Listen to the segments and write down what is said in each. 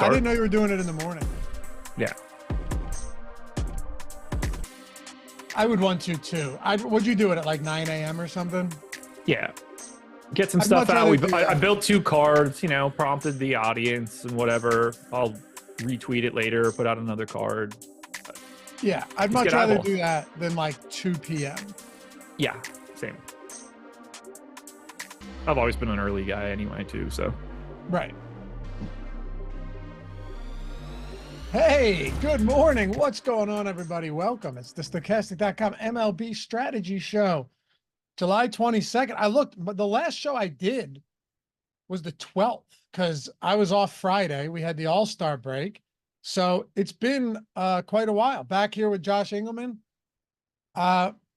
I didn't know you were doing it in the morning. Yeah. I would want to too. Would you do it at like 9 a.m. or something? Yeah. Get some stuff out. I built 2 cards, prompted the audience and whatever. I'll retweet it later, put out another card. Yeah, I'd much rather do that than like 2 p.m. Yeah, same. I've always been an early guy anyway too, so. Right. Hey, good morning. What's going on, everybody? Welcome. It's the Stokastic.com MLB strategy show. July 22nd. I looked, but the last show I did was the 12th because I was off Friday. We had the All-Star break. So it's been quite a while. Back here with Josh Engleman.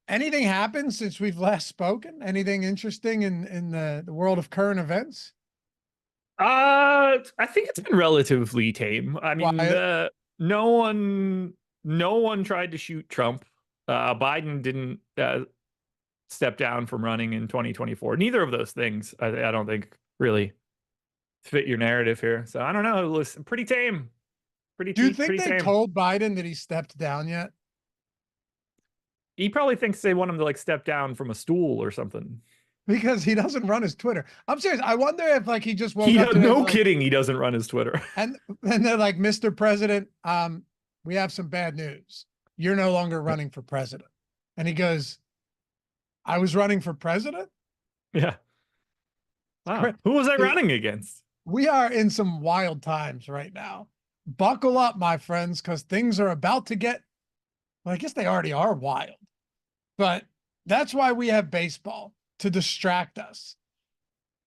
Anything happened since we've last spoken? Anything interesting in the world of current events? I think it's been relatively tame. I mean, no one tried to shoot Trump. Biden didn't step down from running in 2024. Neither of those things, I don't think, really fit your narrative here. So I don't know. It was pretty tame. Do you think they told Biden that he stepped down yet? He probably thinks they want him to like step down from a stool or something. Because he doesn't run his Twitter. I'm serious. I wonder if like he just woke up. No kidding. He doesn't run his Twitter. And they're like, Mr. President, we have some bad news. You're no longer running for president. And he goes, I was running for president? Yeah. Wow. Who was I running against? We are in some wild times right now. Buckle up, my friends, because things are about to get, well, I guess they already are wild. But that's why we have baseball. To distract us,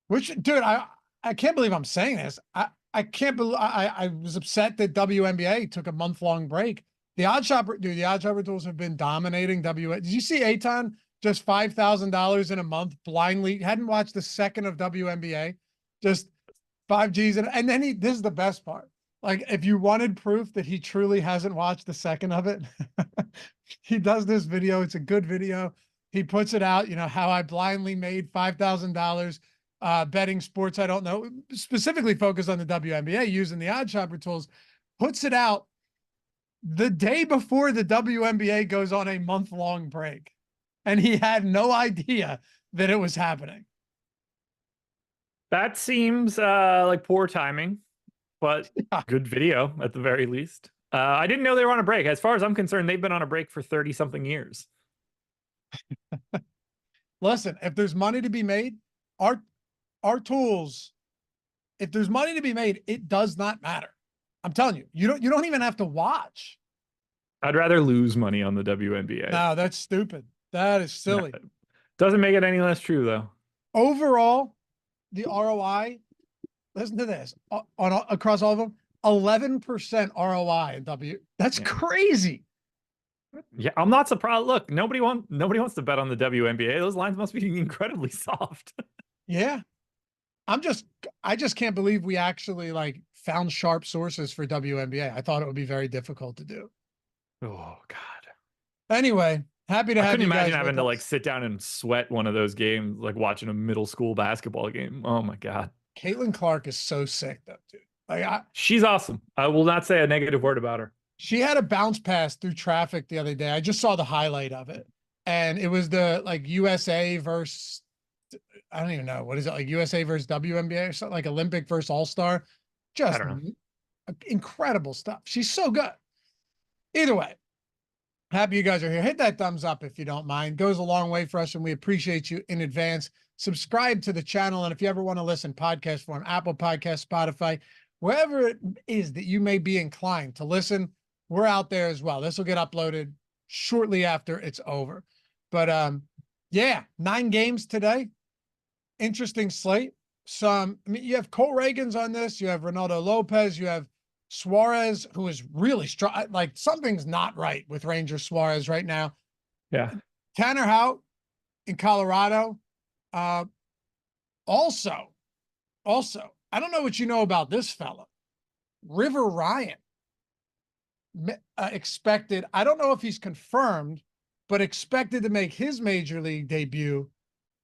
which, dude, I can't believe I'm saying this. I can't believe I was upset that WNBA took a month-long break. The odd shopper tools have been dominating Did you see Aton just $5,000 in a month blindly? Hadn't watched the second of WNBA, just 5Gs. And then this is the best part. Like, if you wanted proof that he truly hasn't watched the second of it, he does this video. It's a good video. He puts it out, how I blindly made $5,000 betting sports I don't know, specifically focused on the WNBA using the odd shopper tools, puts it out the day before the WNBA goes on a month-long break. And he had no idea that it was happening. That seems like poor timing, but good video at the very least. I didn't know they were on a break. As far as I'm concerned, they've been on a break for 30-something years. Listen, if there's money to be made, our tools, if there's money to be made, it does not matter. I'm telling you, you don't even have to watch. I'd rather lose money on the WNBA. No, that's stupid. That is silly. No, doesn't make it any less true though. Overall, the ROI, listen to this, across all of them, 11% ROI in W. That's crazy. Yeah, I'm not surprised. Look, nobody wants to bet on the WNBA. Those lines must be incredibly soft. Yeah. I just can't believe we actually like found sharp sources for WNBA. I thought it would be very difficult to do. Oh God. Anyway, happy to have you guys. I couldn't imagine having to like sit down and sweat one of those games, like watching a middle school basketball game. Oh my God. Caitlin Clark is so sick though, dude. Like she's awesome. I will not say a negative word about her. She had a bounce pass through traffic the other day. I just saw the highlight of it. And it was the like USA versus, I don't even know. What is it? Like USA versus WNBA or something, like Olympic versus All-Star. Just I don't know. incredible stuff. She's so good. Either way, happy you guys are here. Hit that thumbs up if you don't mind. Goes a long way for us, and we appreciate you in advance. Subscribe to the channel, and if you ever want to listen podcast form, Apple Podcast, Spotify, wherever it is that you may be inclined to listen, we're out there as well. This will get uploaded shortly after it's over. But yeah, 9 games today. Interesting slate. You have Cole Ragans on this. You have Ronaldo Lopez. You have Suarez, who is really strong. Like, something's not right with Ranger Suarez right now. Yeah. Tanner Houck in Colorado. Also, I don't know what you know about this fella. River Ryan expected, I don't know if he's confirmed, but expected to make his major league debut.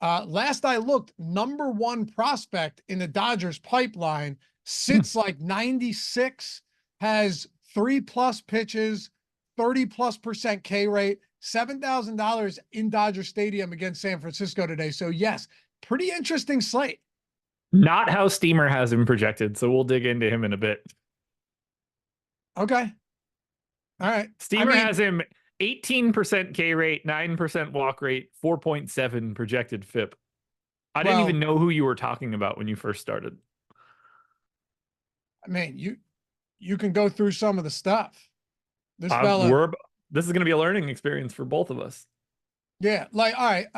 Last I looked, #1 prospect in the Dodgers pipeline, sits like 96, has 3+ pitches, 30+% K rate, $7,000 in Dodger Stadium against San Francisco today. So yes, pretty interesting slate. Not how Steamer has him projected, so we'll dig into him in a bit. Okay. All right. Steamer has him 18% K rate, 9% walk rate, 4.7 projected FIP. I didn't even know who you were talking about when you first started. I mean, you can go through some of the stuff. This fella, this is going to be a learning experience for both of us. Yeah, like, all right.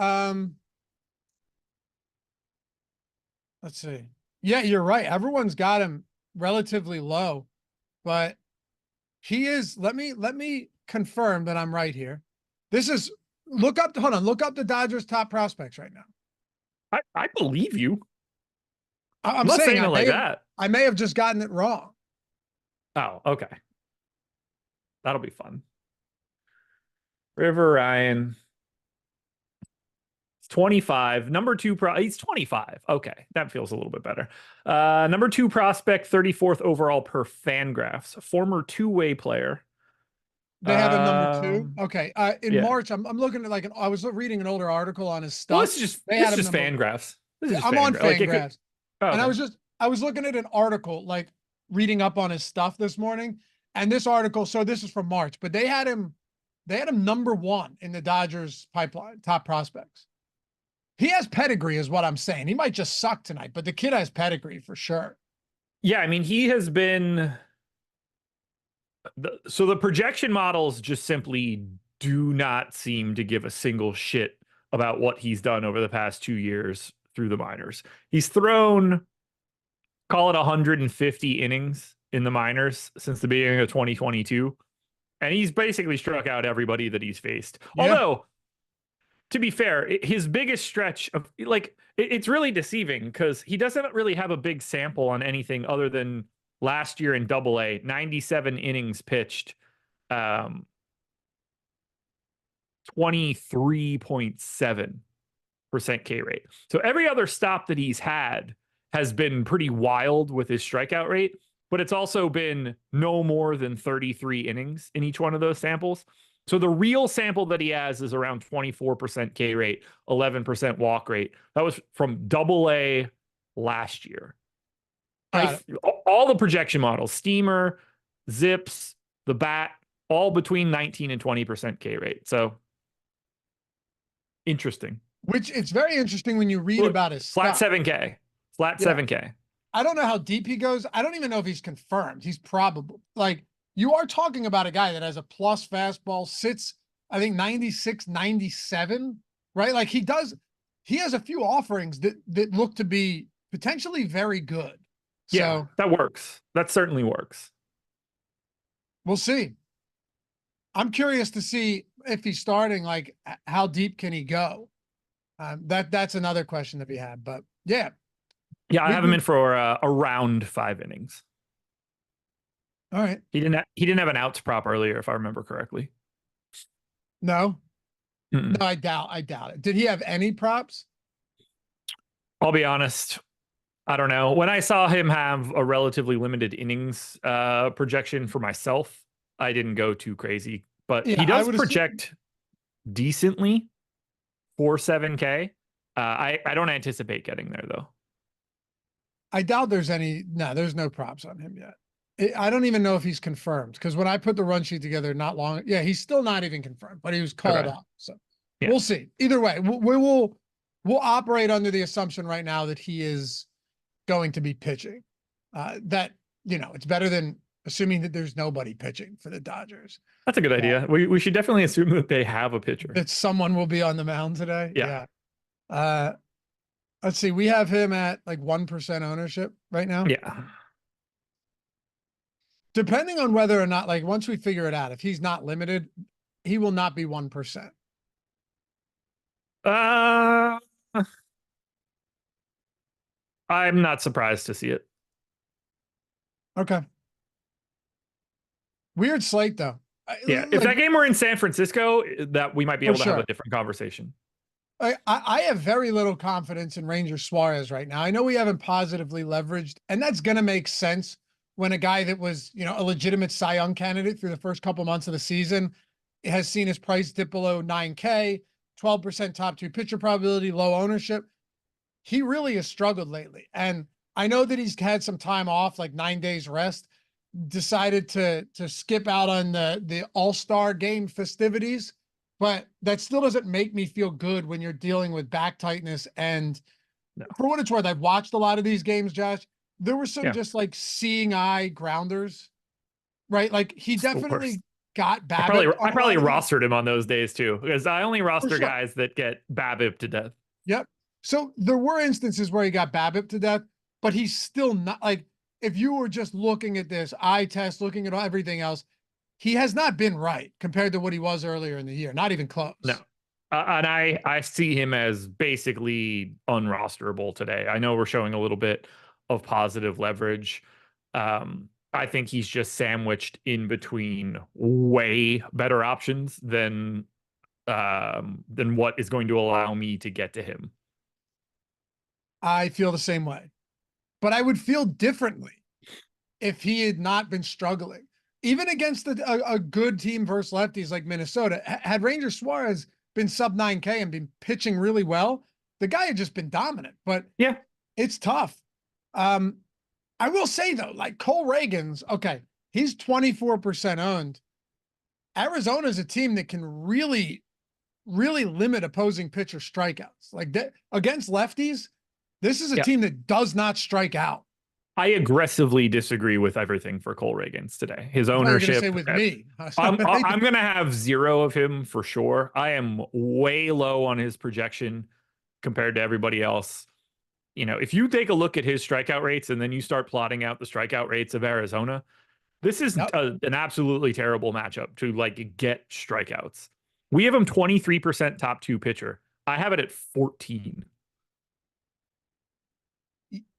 Let's see. Yeah, you're right. Everyone's got him relatively low, but he is. Let me confirm that I'm right here. This is look up the Dodgers top prospects right now. I believe you. I'm not saying it like that. I may have just gotten it wrong. Oh, okay. That'll be fun. River Ryan. 25. He's 25. Okay, that feels a little bit better. #2 prospect, 34th overall per Fangraphs. Former two-way player. They have him #2. Okay. In March, I'm looking at I was reading an older article on his stuff. Well, this is just Fangraphs. I'm on Fangraphs. And I was looking at an article, reading up on his stuff this morning. And this article, so this is from March, but they had him #1 in the Dodgers pipeline, top prospects. He has pedigree is what I'm saying. He might just suck tonight, but the kid has pedigree for sure. Yeah, I mean, he has been... So the projection models just simply do not seem to give a single shit about what he's done over the past 2 years through the minors. He's thrown, call it 150 innings in the minors since the beginning of 2022. And he's basically struck out everybody that he's faced. Yeah. Although, to be fair, his biggest stretch of it's really deceiving because he doesn't really have a big sample on anything other than last year in AA, 97 innings pitched, 23.7% K rate. So every other stop that he's had has been pretty wild with his strikeout rate, but it's also been no more than 33 innings in each one of those samples. So the real sample that he has is around 24% K rate, 11% walk rate. That was from AA last year. All the projection models, Steamer, Zips, the Bat, all between 19 and 20% K rate. So interesting. Which it's very interesting when you read about his flat stuff. 7K. Flat 7K. I don't know how deep he goes. I don't even know if he's confirmed. He's probable. You are talking about a guy that has a plus fastball, sits, I think, 96, 97, right? He has a few offerings that look to be potentially very good. Yeah, so that works. That certainly works. We'll see. I'm curious to see if he's starting, how deep can he go? That's another question that we have, but yeah. Yeah, I have him in for around 5 innings. All right. He didn't have an outs prop earlier, if I remember correctly. No. No, I doubt it. Did he have any props? I'll be honest. I don't know. When I saw him have a relatively limited innings projection for myself, I didn't go too crazy. But he does project decently for 7K. I don't anticipate getting there, though. I doubt there's there's no props on him yet. I don't even know if he's confirmed, because when I put the run sheet together not long, he's still not even confirmed, but he was called up. So we'll see. Either way, we'll operate under the assumption right now that he is going to be pitching. That, it's better than assuming that there's nobody pitching for the Dodgers. That's a good idea. We should definitely assume that they have a pitcher. That someone will be on the mound today. Yeah. Let's see. We have him at like 1% ownership right now. Yeah. Depending on whether or not, like, once we figure it out, if he's not limited, he will not be 1%. I'm not surprised to see it. Okay. Weird slate though. Yeah. If that game were in San Francisco, that we might be able to have a different conversation. I have very little confidence in Ranger Suarez right now. I know we haven't positively leveraged, and that's going to make sense when a guy that was, a legitimate Cy Young candidate through the first couple months of the season has seen his price dip below 9K, 12% top 2 pitcher probability, low ownership. He really has struggled lately. And I know that he's had some time off, like 9 days rest, decided to skip out on the All-Star game festivities, but that still doesn't make me feel good when you're dealing with back tightness. And for what it's worth, I've watched a lot of these games, Josh. There were some just like seeing eye grounders, right? Like he definitely got BABIP. I probably rostered him on those days too, because I only roster guys that get BABIP to death. Yep. So there were instances where he got BABIP to death, but he's still not, like, if you were just looking at this eye test, looking at everything else, he has not been right compared to what he was earlier in the year. Not even close. No. And I see him as basically unrosterable today. I know we're showing a little bit of positive leverage. I think he's just sandwiched in between way better options than what is going to allow me to get to him. I feel the same way, but I would feel differently if he had not been struggling, even against a good team versus lefties like Minnesota. Had Ranger Suarez been sub 9K and been pitching really well, the guy had just been dominant. But yeah, it's tough. I will say though, like Cole Ragans, okay, he's 24% owned. Arizona's a team that can really, really limit opposing pitcher strikeouts. Like that against lefties, this is a team that does not strike out. I aggressively disagree with everything for Cole Ragans today. His ownership. Say with me. I'm going to have 0 of him for sure. I am way low on his projection compared to everybody else. If you take a look at his strikeout rates and then you start plotting out the strikeout rates of Arizona, this is an absolutely terrible matchup to like get strikeouts. We have him 23% top 2 pitcher. I have it at 14.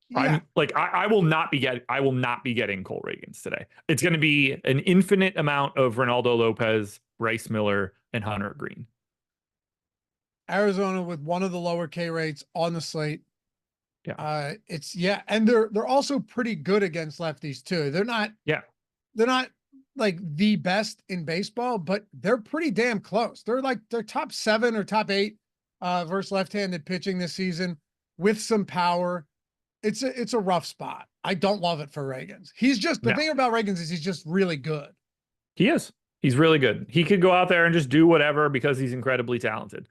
Yeah. I will not be getting Cole Ragans today. It's going to be an infinite amount of Ronaldo Lopez, Bryce Miller, and Hunter Greene. Arizona with one of the lower K rates on the slate. Yeah. And they're also pretty good against lefties too. They're not like the best in baseball, but they're pretty damn close. They're top 7 or top 8 versus left-handed pitching this season with some power. It's a rough spot. I don't love it for Ragans. He's just the thing about Ragans is he's just really good. He is. He's really good. He could go out there and just do whatever because he's incredibly talented.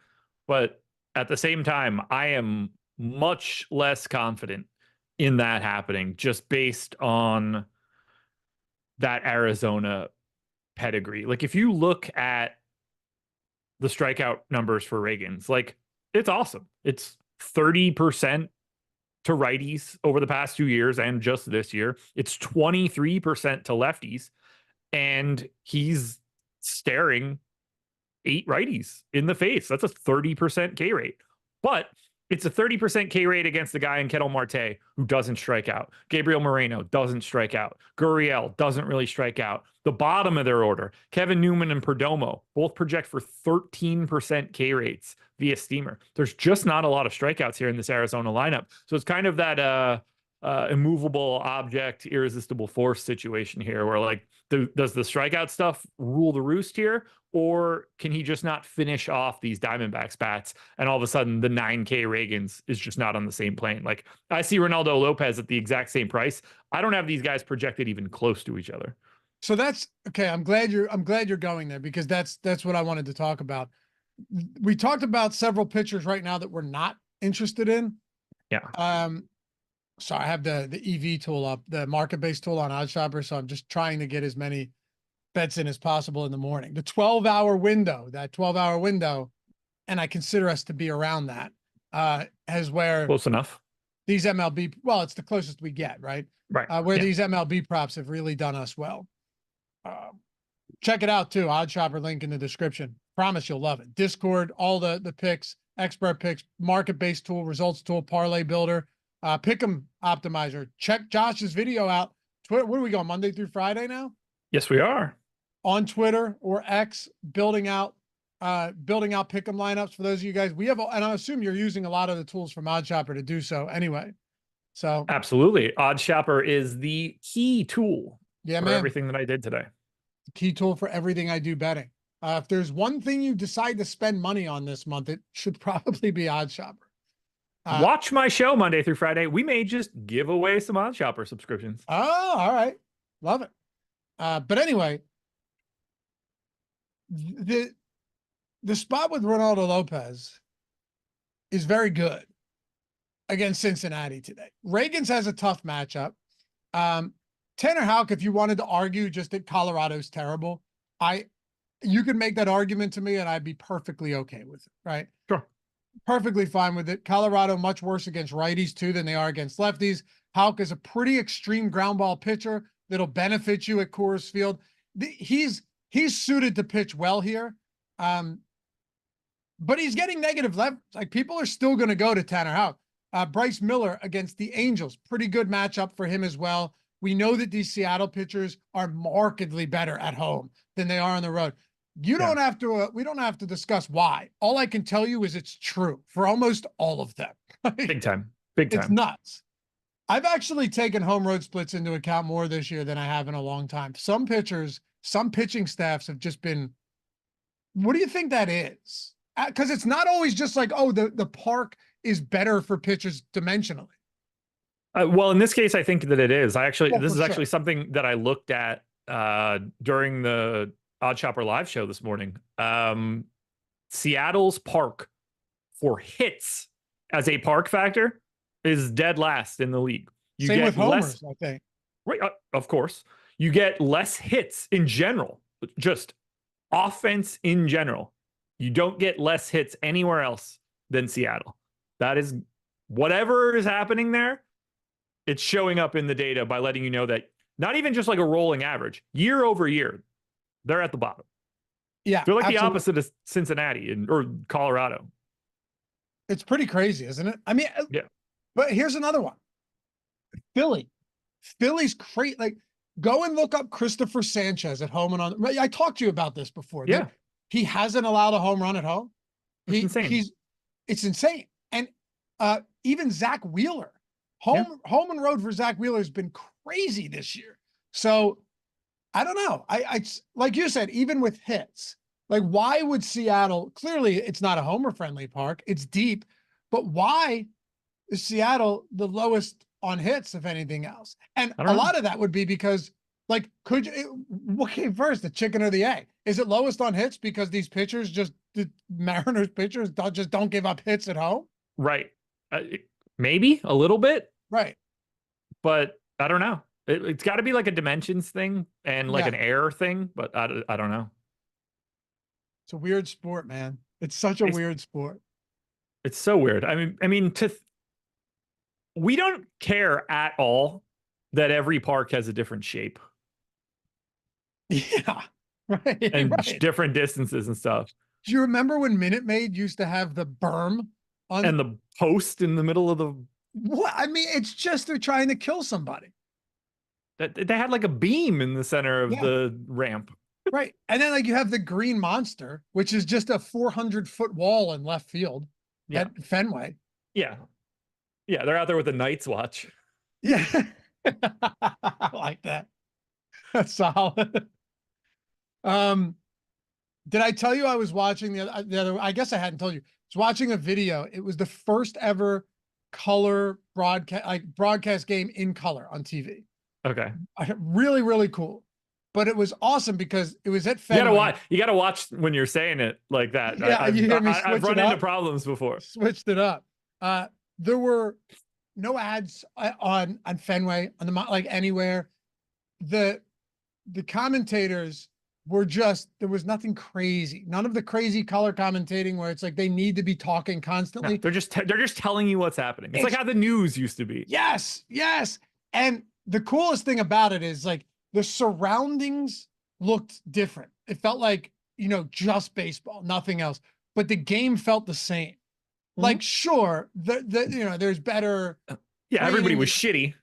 But at the same time, I am much less confident in that happening just based on that Arizona pedigree. Like if you look at the strikeout numbers for Ragans, like it's awesome. It's 30% to righties over the past 2 years and just this year. It's 23% to lefties, and he's staring 8 righties in the face. That's a 30% K rate. But it's a 30% K rate against the guy in Ketel Marte who doesn't strike out. Gabriel Moreno doesn't strike out. Gurriel doesn't really strike out. The bottom of their order, Kevin Newman and Perdomo, both project for 13% K rates via Steamer. There's just not a lot of strikeouts here in this Arizona lineup. So it's kind of that immovable object, irresistible force situation here where like, does the strikeout stuff rule the roost here? Or can he just not finish off these Diamondbacks bats? And all of a sudden the 9K Ragans is just not on the same plane. Like I see Ronaldo Lopez at the exact same price. I don't have these guys projected even close to each other. So that's okay. I'm glad you're going there because that's what I wanted to talk about. We talked about several pitchers right now that we're not interested in. Yeah. So I have the EV tool up, the market-based tool on OddsShopper. So I'm just trying to get as many bets in as possible in the morning. The 12-hour window, and I consider us to be around that, as where close enough. These MLB, well, it's the closest we get, right? Right. Where these MLB props have really done us well. Check it out too. OddsShopper link in the description. Promise you'll love it. Discord, all the picks, expert picks, market-based tool, results tool, parlay builder, pick'em optimizer. Check Josh's video out. Twitter, what are we going, Monday through Friday now? Yes, we are. On Twitter or X, building out pick'em lineups for those of you guys. We have, and I assume you're using a lot of the tools from OddsShopper to do so anyway. So absolutely. OddsShopper is the key tool for everything that I did today. The key tool for everything I do betting. If there's one thing you decide to spend money on this month, it should probably be OddsShopper. Watch my show Monday through Friday. We may just give away some OddsShopper subscriptions. Oh, all right. Love it. But anyway, the spot with Ronaldo Lopez is very good against Cincinnati today. Ragans has a tough matchup. Tanner Houck, if you wanted to argue just that Colorado's terrible, you could make that argument to me and I'd be perfectly okay with it, right? Sure. Perfectly fine with it. Colorado much worse against righties too than they are against lefties. Houck is a pretty extreme ground ball pitcher that'll benefit you at Coors Field. He's suited to pitch well here. But he's getting negative leverage. Like people are still going to go to Tanner Houck. Bryce Miller against the Angels, pretty good matchup for him as well. We know that these Seattle pitchers are markedly better at home than they are on the road. You don't have to, we don't have to discuss why. All I can tell you is it's true for almost all of them. Big time. Big time. It's nuts. I've actually taken home road splits into account more this year than I have in a long time. Some pitchers, some pitching staffs have just been, what do you think that is? Because it's not always just like, oh, the park is better for pitchers dimensionally. Well, in this case, I think that it is. This is actually something that I looked at during the OddsShopper live show this morning. Seattle's park for hits as a park factor is dead last in the league. You Same get with homers, I think. Right, of course. You get less hits in general, just offense in general. You don't get less hits anywhere else than Seattle. That is whatever is happening there. It's showing up in the data by letting you know that not even just like a rolling average, year over year, they're at the bottom. Yeah. They're like the opposite of Cincinnati or Colorado. It's pretty crazy, isn't it? I mean, yeah. But here's another one. Philly's crazy. Like, go and look up Christopher Sanchez at home and on. I talked to you about this before. Yeah. He hasn't allowed a home run at home. It's insane. It's insane. And even Zach Wheeler, home and road for Zach Wheeler has been crazy this year. So I don't know. I like you said, even with hits, like why would Seattle, clearly it's not a homer friendly park. It's deep, but why is Seattle the lowest on hits, if anything else? And a lot of that would be because like, what came first, the chicken or the egg? Is it lowest on hits because these pitchers the Mariners pitchers don't give up hits at home? Right. Maybe a little bit. Right. But I don't know. It's got to be like a dimensions thing and like an error thing, but I don't know. It's a weird sport, man. It's such a weird sport. It's so weird. I mean, we don't care at all that every park has a different shape. Yeah. Right. And different distances and stuff. Do you remember when Minute Maid used to have the berm on and the post in the middle of the what? I mean, it's just they're trying to kill somebody. They had like a beam in the center of the ramp. Right. And then like you have the Green Monster, which is just a 400-foot wall in left field at Fenway. Yeah. Yeah, they're out there with the Night's Watch. Yeah. I like that. That's solid. Did I tell you I was watching the other, I guess I hadn't told you. I was watching a video. It was the first ever color broadcast game in color on TV. Okay. Really, really cool. But it was awesome because it was at Fenway. You gotta watch when you're saying it like that. Yeah, you hear me I've run into problems before. Switched it up. There were no ads on Fenway, on the like anywhere. The commentators were just, there was nothing crazy. None of the crazy color commentating where it's like they need to be talking constantly. No, they're just telling you what's happening. It's like how the news used to be. Yes, yes. And the coolest thing about it is like the surroundings looked different. It felt like, you know, just baseball, nothing else. But the game felt the same. Like, sure, you know, there's better. Yeah, everybody was shitty.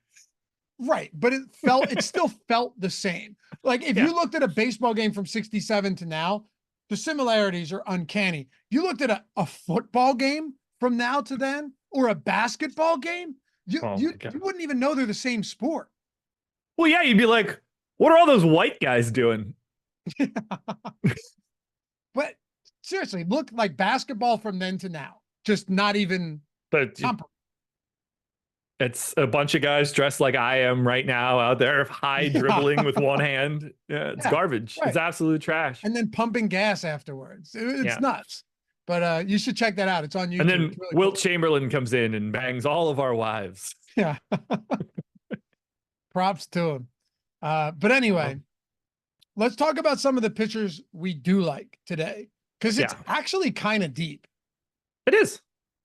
Right. But it still felt the same. Like if you looked at a baseball game from 67 to now, the similarities are uncanny. You looked at a football game from now to then, or a basketball game, you wouldn't even know they're the same sport. Well, yeah, you'd be like, what are all those white guys doing? But seriously, look like basketball from then to now. Just not even comparable. It's a bunch of guys dressed like I am right now out there, high dribbling with one hand. Yeah, it's garbage. Right. It's absolute trash. And then pumping gas afterwards. It's nuts. But you should check that out. It's on YouTube. And then really Wilt Chamberlain comes in and bangs all of our wives. Yeah. Props to him. But anyway, let's talk about some of the pitchers we do like today, because it's actually kind of deep. It is.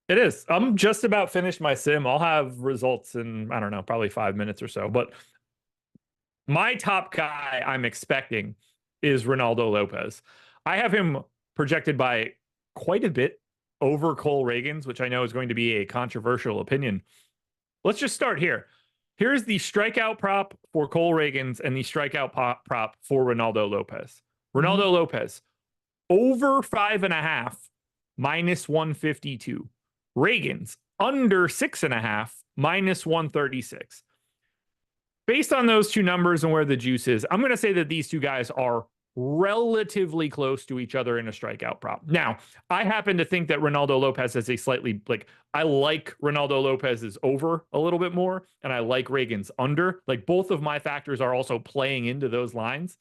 It is. I'm just about finished my sim. I'll have results in, I don't know, probably 5 minutes or so. But my top guy I'm expecting is Reynaldo Lopez. I have him projected by quite a bit over Cole Ragans, which I know is going to be a controversial opinion. Let's just start here. Here's the strikeout prop for Cole Ragans and the strikeout prop for Reynaldo Lopez. Reynaldo Lopez, over 5.5, minus 152. Ragans, under 6.5, minus 136. Based on those two numbers and where the juice is, I'm going to say that these two guys are relatively close to each other in a strikeout prop. Now, I happen to think that Reynaldo Lopez has a slightly, I like Reynaldo Lopez's over a little bit more, and I like Ragans under. Like, both of my factors are also playing into those lines.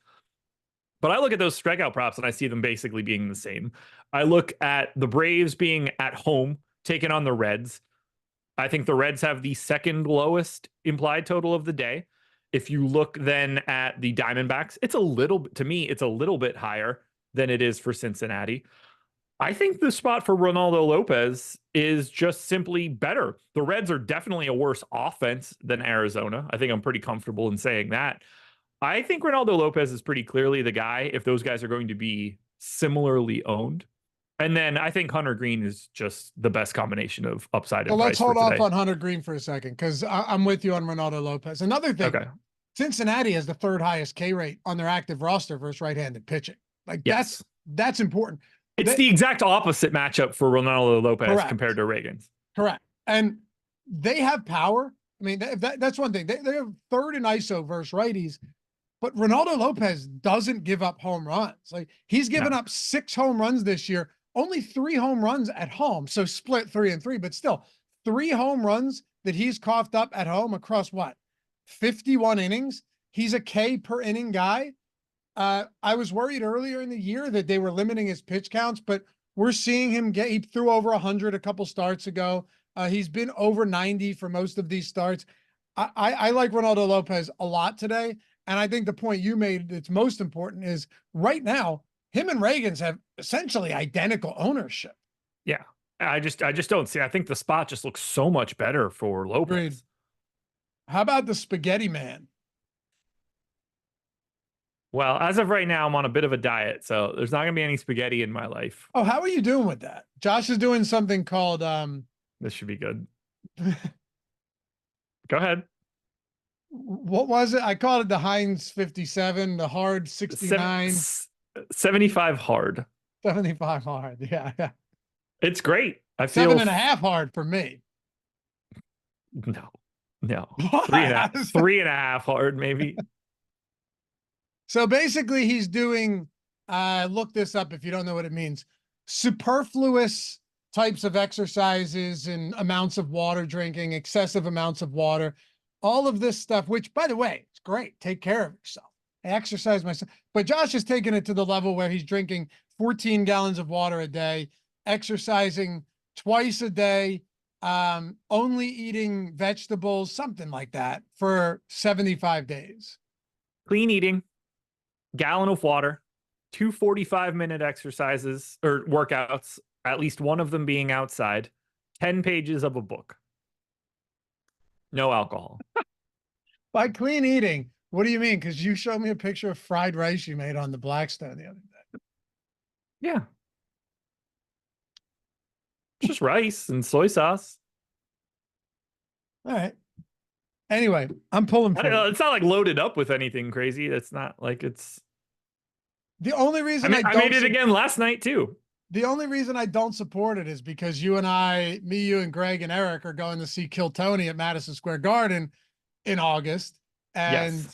But I look at those strikeout props and I see them basically being the same. I look at the Braves being at home, taking on the Reds. I think the Reds have the second lowest implied total of the day. If you look then at the Diamondbacks, it's a little bit higher than it is for Cincinnati. I think the spot for Reynaldo Lopez is just simply better. The Reds are definitely a worse offense than Arizona. I think I'm pretty comfortable in saying that. I think Reynaldo Lopez is pretty clearly the guy if those guys are going to be similarly owned. And then I think Hunter Greene is just the best combination of upside and price. Let's hold off on Hunter Greene for a second, because I'm with you on Reynaldo Lopez. Another thing, Cincinnati has the third highest K rate on their active roster versus right-handed pitching. Like that's important. It's the exact opposite matchup for Reynaldo Lopez compared to Ragans. Correct. And they have power. I mean, that's one thing. They have third in ISO versus righties. But Reynaldo Lopez doesn't give up home runs. Like, he's given up 6 home runs this year. Only 3 home runs at home. So split 3 and 3, but still 3 home runs that he's coughed up at home across 51 innings. He's a K per inning guy. I was worried earlier in the year that they were limiting his pitch counts, but we're seeing him he threw over 100 a couple starts ago. He's been over 90 for most of these starts. I like Reynaldo Lopez a lot today. And I think the point you made that's most important is right now, him and Ragans have essentially identical ownership. Yeah. I just don't see. I think the spot just looks so much better for Lopez. Agreed. How about the spaghetti man? Well, as of right now, I'm on a bit of a diet, so there's not going to be any spaghetti in my life. Oh, how are you doing with that? Josh is doing something called this should be good. Go ahead. What was it? I called it the Heinz 57, the hard 69. 75 hard. 75 hard. Yeah. It's great. I feel 7.5 hard for me. No. No, 3.5 hard, maybe. So basically he's doing, look this up if you don't know what it means, superfluous types of exercises and amounts of water drinking, excessive amounts of water, all of this stuff, which by the way, it's great. Take care of yourself. I exercise myself, but Josh has taken it to the level where he's drinking 14 gallons of water a day, exercising twice a day, only eating vegetables, something like that for 75 days. Clean eating, gallon of water, 2 45-minute exercises or workouts, at least one of them being outside, 10 pages of a book. No alcohol. By clean eating, what do you mean? Because you showed me a picture of fried rice you made on the Blackstone the other day. Yeah. Just rice and soy sauce. All right. Anyway, I'm pulling for it's not like loaded up with anything crazy. That's not like it's. The only reason I made it again last night too. The only reason I don't support it is because you and you and Greg and Eric are going to see Kill Tony at Madison Square Garden in August, and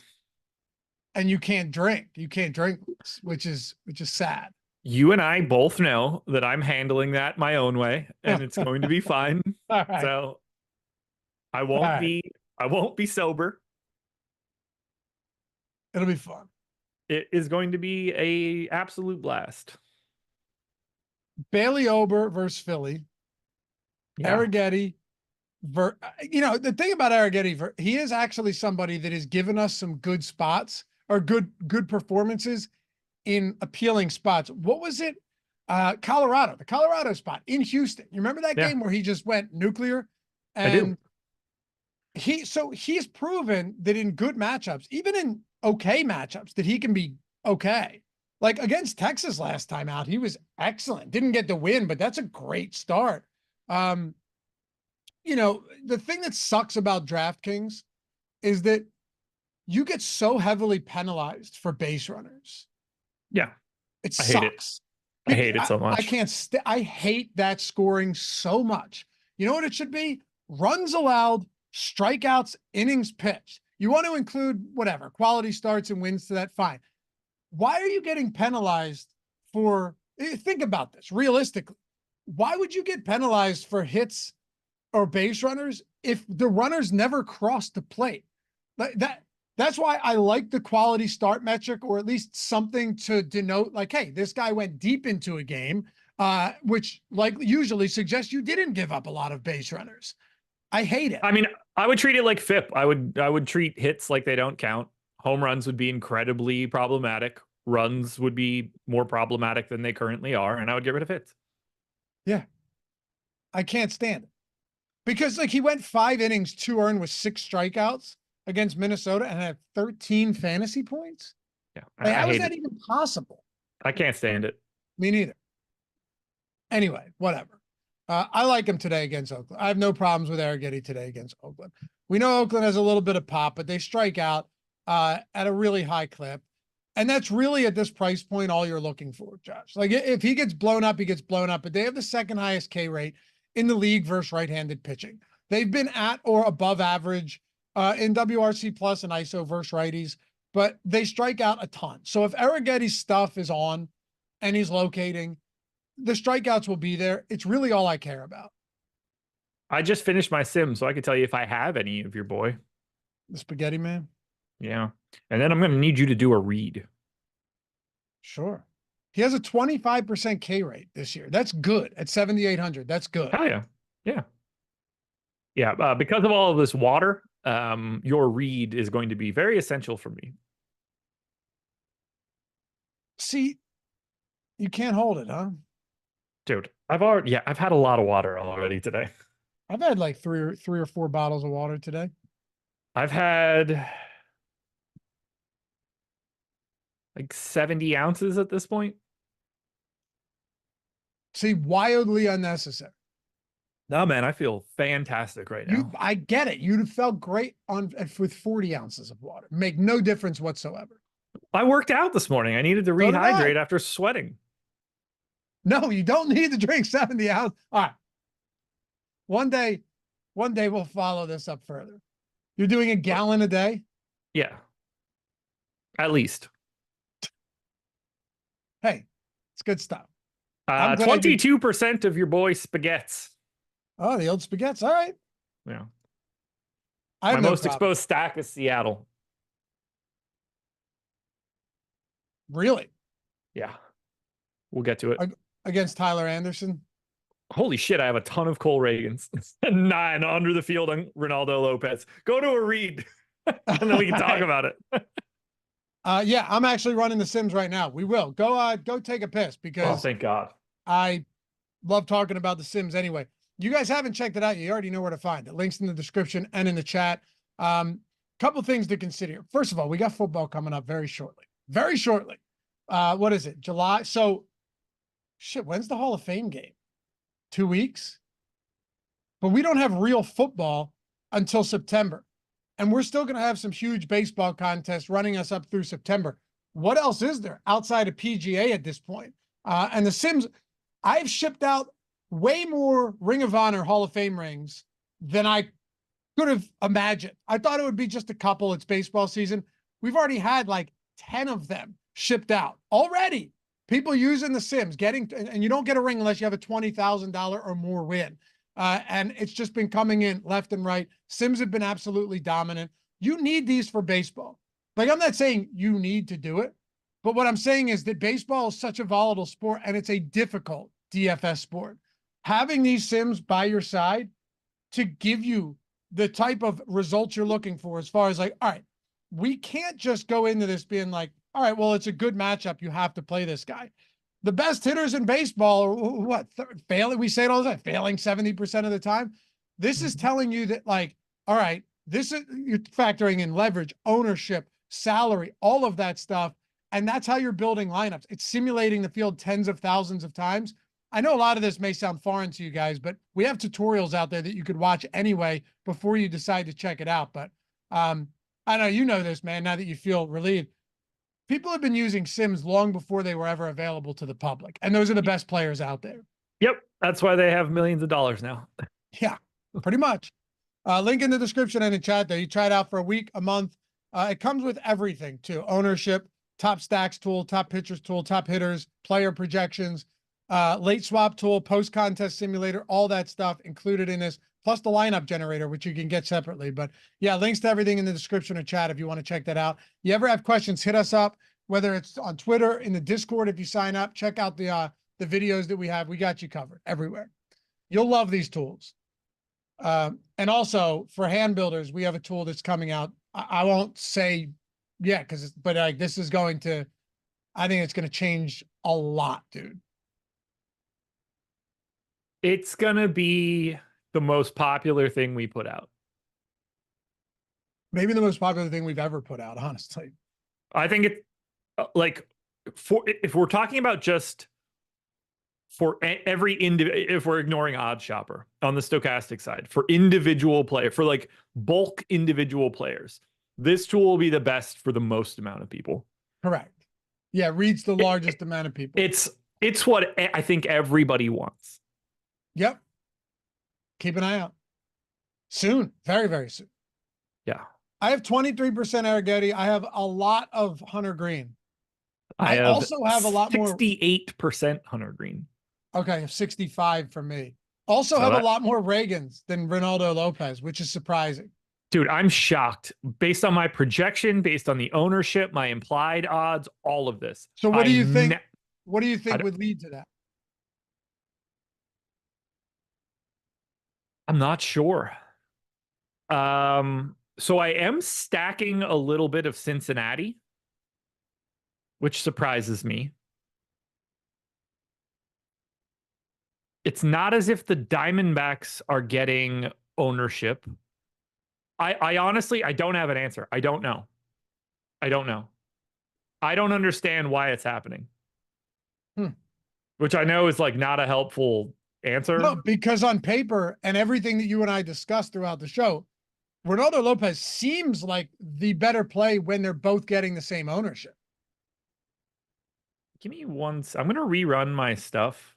you can't drink. You can't drink, which is sad. You and I both know that I'm handling that my own way, and it's going to be fine. All right. So I won't be sober. It'll be fun. It is going to be a absolute blast. Bailey Ober versus Philly. Yeah. Arrighetti. The thing about Arrighetti, he is actually somebody that has given us some good spots or good performances in appealing spots. What was it? Colorado, the Colorado spot in Houston. You remember that game where he just went nuclear? And he's proven that in good matchups, even in okay matchups, that he can be okay. Like against Texas last time out, he was excellent. Didn't get the win, but that's a great start. The thing that sucks about DraftKings is that you get so heavily penalized for base runners. Yeah. It sucks. I hate it so much. I hate that scoring so much. You know what it should be? Runs allowed, strikeouts, innings pitched. You want to include whatever, quality starts and wins to that, fine. Why are you getting penalized for, think about this realistically. Why would you get penalized for hits or base runners if the runners never crossed the plate? That's why I like the quality start metric, or at least something to denote like, hey, this guy went deep into a game, which like usually suggests you didn't give up a lot of base runners. I hate it. I mean, I would treat it like FIP. I would treat hits like they don't count. Home runs would be incredibly problematic. Runs would be more problematic than they currently are, and I would get rid of hits. Yeah. I can't stand it. Because like he went 5 innings, 2 earned with 6 strikeouts against Minnesota and had 13 fantasy points. Yeah. Like, how is that even possible? I can't stand it. Me neither. Anyway, whatever. I like him today against Oakland. I have no problems with Arrighetti today against Oakland. We know Oakland has a little bit of pop, but they strike out at a really high clip. And that's really at this price point all you're looking for, Josh. Like if he gets blown up, he gets blown up. But they have the second highest K rate in the league versus right-handed pitching. They've been at or above average in WRC plus and ISO versus righties, but they strike out a ton. So if Arrighetti's stuff is on and he's locating, the strikeouts will be there. It's really all I care about. I just finished my sim, so I can tell you if I have any of your boy. The Spaghetti Man? Yeah. And then I'm going to need you to do a read. Sure. He has a 25% K rate this year. That's good at 7,800. That's good. Hell yeah. Yeah. Yeah. Because of all of this water, your read is going to be very essential for me. See, you can't hold it, huh? Dude, I've had a lot of water already today. I've had like three or four bottles of water today. I've had like 70 ounces at this point. See, wildly unnecessary. No, man, I feel fantastic right now. I get it. You'd have felt great with 40 ounces of water. Make no difference whatsoever. I worked out this morning. I needed to rehydrate after sweating. No, you don't need to drink 70 ounces. All right. One day we'll follow this up further. You're doing a gallon a day? Yeah. At least. Hey, it's good stuff. I'm glad 22% of your boy spaghettis. Oh, the old spaghettis. All right. Yeah. I have My no most problem. exposed stack is Seattle. Really? Yeah. We'll get to it. Against Tyler Anderson? Holy shit, I have a ton of Cole Ragans. 9 under the field on Ronaldo Lopez. Go to a read, and then we can talk about it. Yeah, I'm actually running the Sims right now. We will. Go take a piss because thank God. I love talking about the Sims anyway. You guys haven't checked it out. You already know where to find it. Links in the description and in the chat. Couple things to consider. First of all, we got football coming up very shortly. Very shortly. What is it? July? So, shit, when's the Hall of Fame game? 2 weeks? But we don't have real football until September. And we're still going to have some huge baseball contests running us up through September. What else is there outside of PGA at this point? And the Sims, I've shipped out way more Ring of Honor Hall of Fame rings than I could have imagined. I thought it would be just a couple. It's baseball season. We've already had like 10 of them shipped out already. People using the Sims, and you don't get a ring unless you have a $20,000 or more win. And it's just been coming in left and right. Sims have been absolutely dominant. You need these for baseball. Like, I'm not saying you need to do it, but what I'm saying is that baseball is such a volatile sport and it's a difficult DFS sport. Having these Sims by your side to give you the type of results you're looking for, as far as like, all right, we can't just go into this being like, all right, well, it's a good matchup. You have to play this guy. The best hitters in baseball are what? Failing. We say it all the time, failing 70% of the time. This is telling you that, like, all right, this is, you're factoring in leverage, ownership, salary, all of that stuff. And that's how you're building lineups. It's simulating the field tens of thousands of times. I know a lot of this may sound foreign to you guys, but we have tutorials out there that you could watch anyway before you decide to check it out. But I know you know this, man, now that you feel relieved. People have been using Sims long before they were ever available to the public. And those are the best players out there. Yep. That's why they have millions of dollars now. Yeah, pretty much. Link in the description and in chat there. You try it out for a week, a month. It comes with everything too. Ownership, top stacks tool, top pitchers tool, top hitters, player projections, late swap tool, post contest simulator, all that stuff included in this, plus the lineup generator, which you can get separately. But yeah, links to everything in the description or chat if you want to check that out. You ever have questions, hit us up, whether it's on Twitter, in the Discord. If you sign up, check out the videos that we have. We got you covered everywhere. You'll love these tools. And also for hand builders, we have a tool that's coming out. I won't say yeah, but like, this is going to, I think it's going to change a lot, dude. It's going to be the most popular thing we put out. Maybe the most popular thing we've ever put out, honestly. I think it, like, if we're talking about just for every if we're ignoring Odd Shopper on the stochastic side, for individual player, for like bulk individual players, this tool will be the best for the most amount of people. Correct. Yeah, reads the largest amount of people. It's what I think everybody wants. Yep. Keep an eye out. Soon. Very, very soon. Yeah. I have 23% Arrighetti. I have a lot of Hunter Greene. I also have a lot more. 68% Hunter Greene. Okay, 65 for me. Also have a lot more Ragans than Ronaldo Lopez, which is surprising. Dude, I'm shocked. Based on my projection, based on the ownership, my implied odds, all of this. So what do you think? What do you think would lead to that? I'm not sure. So I am stacking a little bit of Cincinnati, which surprises me. It's not as if the Diamondbacks are getting ownership. I honestly, I don't have an answer. I don't know. I don't know. I don't understand why it's happening. Which I know is like not a helpful answer. No, because on paper and everything that you and I discussed throughout the show, Ronaldo Lopez seems like the better play when they're both getting the same ownership. Give me one. I'm going to rerun my stuff.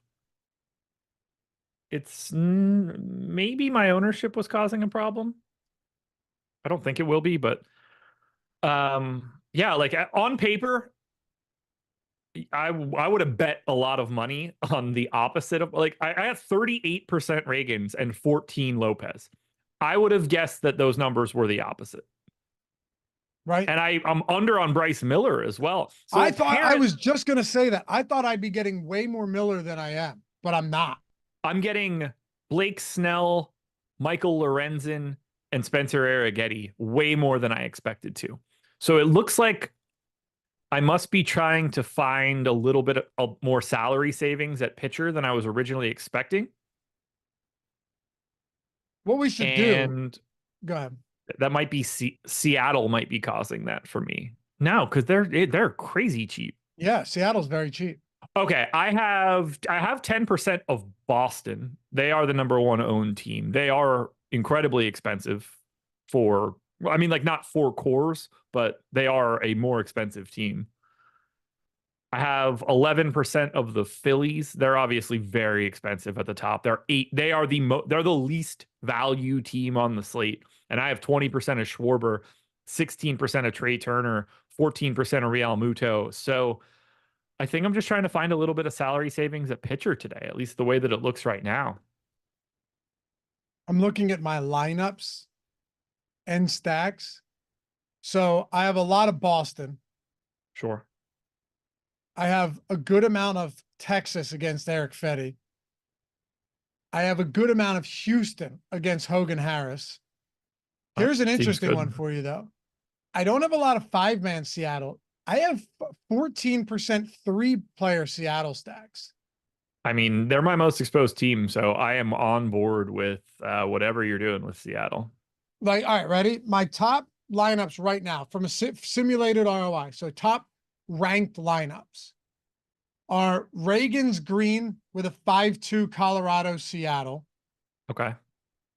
It's maybe my ownership was causing a problem. I don't think it will be, but yeah, like on paper, I would have bet a lot of money on the opposite of like I had 38% Ragans and 14 Lopez. I would have guessed that those numbers were the opposite. Right. And I'm under on Bryce Miller as well. So I was just going to say that. I thought I'd be getting way more Miller than I am, but I'm not. I'm getting Blake Snell, Michael Lorenzen, and Spencer Arrighetti way more than I expected to. So it looks like I must be trying to find a little bit of more salary savings at pitcher than I was originally expecting. What we should do. Go ahead. That might be Seattle might be causing that for me. No, because they're crazy cheap. Yeah, Seattle's very cheap. Okay, I have 10% of Boston. They are the number one owned team. They are incredibly expensive for, I mean, like not for cores, but they are a more expensive team. I have 11% of the Phillies. They're obviously very expensive at the top. They are they're the least value team on the slate. And I have 20% of Schwarber, 16% of Trey Turner, 14% of Real Muto. So I think I'm just trying to find a little bit of salary savings at pitcher today, at least the way that it looks right now. I'm looking at my lineups and stacks. So I have a lot of Boston. Sure. I have a good amount of Texas against Eric Fetty. I have a good amount of Houston against Hogan Harris. Here's an interesting one for you, though. I don't have a lot of 5-man Seattle. I have 14% 3-player Seattle stacks. I mean, they're my most exposed team, so I am on board with whatever you're doing with Seattle. Like, all right, ready? My top lineups right now from a simulated ROI. So top ranked lineups are Ragans Greene with a 5-2 Colorado Seattle. Okay.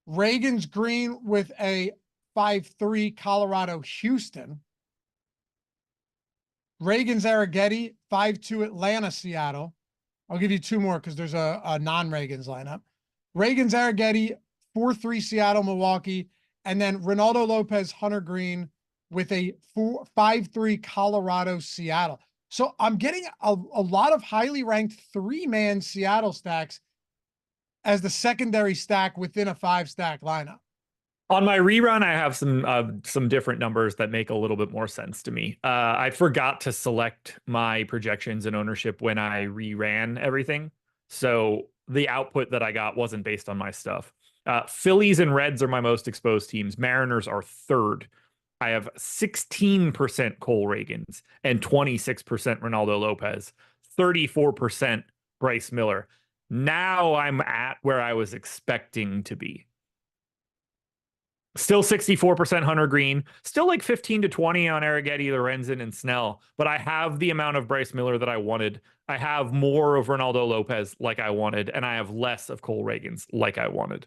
Ragans Greene with a 5-3 Colorado Houston. Ragans Arrighetti 5-2 Atlanta Seattle. I'll give you two more because there's a non-Ragans lineup. Ragans Arrighetti 4-3 Seattle Milwaukee, and then Ronaldo Lopez Hunter Greene with a 5-3 Colorado Seattle. So I'm getting a lot of highly ranked 3-man Seattle stacks as the secondary stack within a 5-stack lineup. On my rerun, I have some different numbers that make a little bit more sense to me. I forgot to select my projections and ownership when I reran everything. So the output that I got wasn't based on my stuff. Phillies and Reds are my most exposed teams. Mariners are third. I have 16% Cole Ragans and 26% Ronaldo Lopez, 34% Bryce Miller. Now I'm at where I was expecting to be. Still 64% Hunter Greene, still like 15 to 20 on Arrighetti, Lorenzen, and Snell. But I have the amount of Bryce Miller that I wanted. I have more of Ronaldo Lopez like I wanted, and I have less of Cole Ragans like I wanted.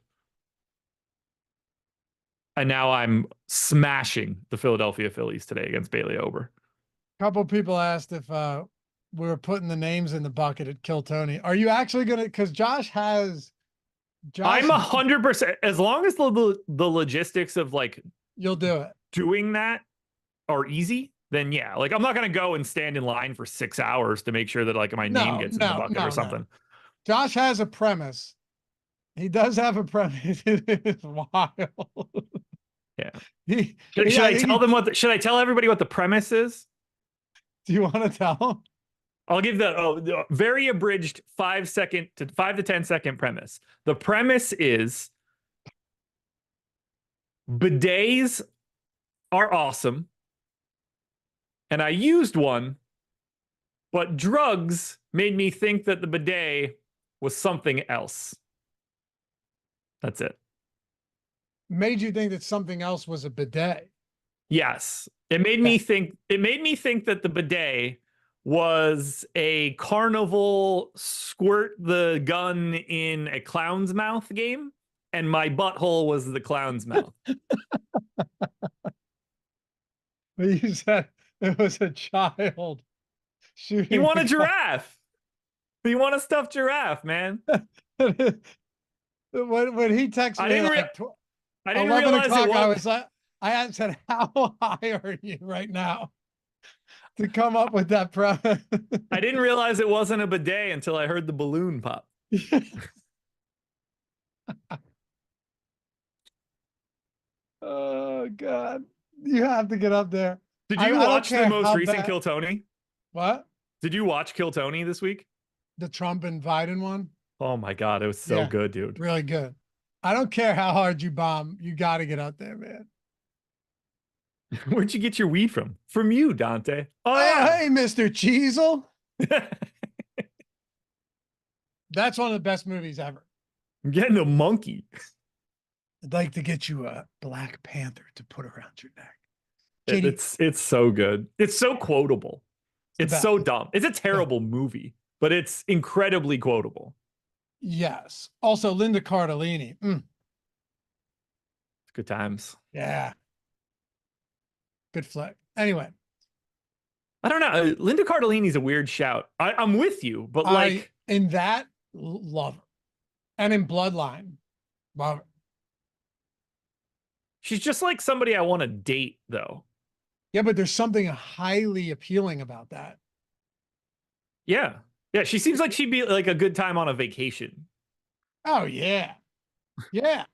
And now I'm smashing the Philadelphia Phillies today against Bailey Ober. A couple of people asked if we were putting the names in the bucket at Kill Tony. Are you actually going to, because Josh has... I'm 100%, as long as the logistics of like you'll do it doing that are easy, then yeah, like I'm not gonna go and stand in line for 6 hours to make sure that like my name gets in the bucket or something. Josh has a premise. He does have a premise. It is wild. Yeah. Should I tell everybody what the premise is? Do you want to tell them? I'll give the very abridged 5 to 10 second premise. The premise is bidets are awesome. And I used one, but drugs made me think that the bidet was something else. That's it. Made you think that something else was a bidet? Yes. It made me think that the bidet was a carnival squirt the gun in a clown's mouth game, and my butthole was the clown's mouth. You said it was a child shooting. He want a giraffe. He want a stuffed giraffe, man. When he texted me I didn't realize it was. I said, how high are you right now to come up with that premise? I didn't realize it wasn't a bidet until I heard the balloon pop. Oh God. You have to get up there. Did you watch the most recent bad... Kill Tony? What? Did you watch Kill Tony this week? The Trump and Biden one? Oh my God, it was so good, dude. Really good. I don't care how hard you bomb. You got to get out there, man. Where'd you get your weed from? From you, Dante. Oh, yeah. Hey, Mr. Cheezel. That's one of the best movies ever. I'm getting a monkey. I'd like to get you a Black Panther to put around your neck. It's so good. It's so quotable. It's so dumb. It's a terrible movie, but it's incredibly quotable. Yes. Also, Linda Cardellini. Good times. Yeah. Good flick. Anyway. I don't know. Linda Cardellini's a weird shout. I'm with you, but like in that, love her. And in Bloodline, love her. She's just like somebody I want to date, though. Yeah, but there's something highly appealing about that. Yeah. Yeah, she seems like she'd be like a good time on a vacation. Oh, yeah. Yeah.